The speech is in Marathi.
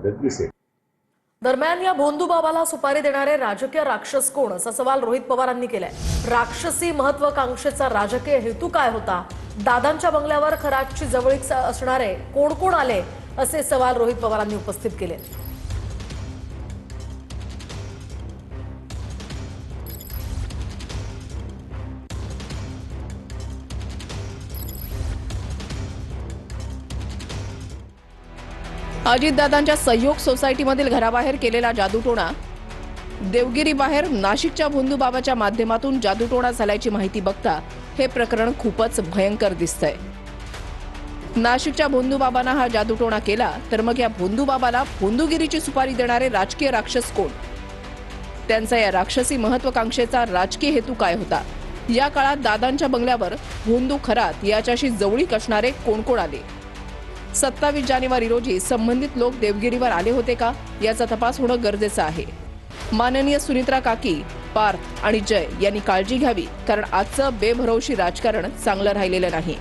दिसेल। दरम्यान या भोंदूबाबाला सुपारी देणारे राजकीय राक्षस कोण असा सवाल रोहित पवारांनी केलाय। राक्षसी महत्वाकांक्षेचा राजकीय हेतू काय होता? दादांच्या बंगल्यावर खरातची जवळीक असणारे कोण कोण आले असे सवाल रोहित पवारांनी उपस्थित केले। अजितदादांच्या सहयोग सोसायटीमधील घराबाहेर केलेला जादूटोणा, देवगिरी बाहेर नाशिकच्या भोंदूबाबाच्या माध्यमातून जादूटोणा झाल्याची माहिती बघता हे प्रकरण खूपच भयंकर दिसतंय। नाशिकच्या भोंदूबाबांना हा जादूटोणा केला तर मग या भोंदूबाबाला भोंदूगिरीची सुपारी देणारे राजकीय राक्षस कोण? त्यांचा या राक्षसी महत्वाकांक्षेचा राजकीय हेतू काय होता? या काळात दादांच्या बंगल्यावर भोंदू खरात याच्याशी जवळीक असणारे कोण कोण आले? 27 जानेवारी रोजी संबंधित लोक देवगिरीवर आले होते का याचा तपास होणं गरजेचं आहे। माननीय सुनित्रा काकी, पार्थ आणि जय यांनी काळजी घ्यावी, कारण आजचं बेभरवशी राजकारण चांगलं राहिलेलं नाही।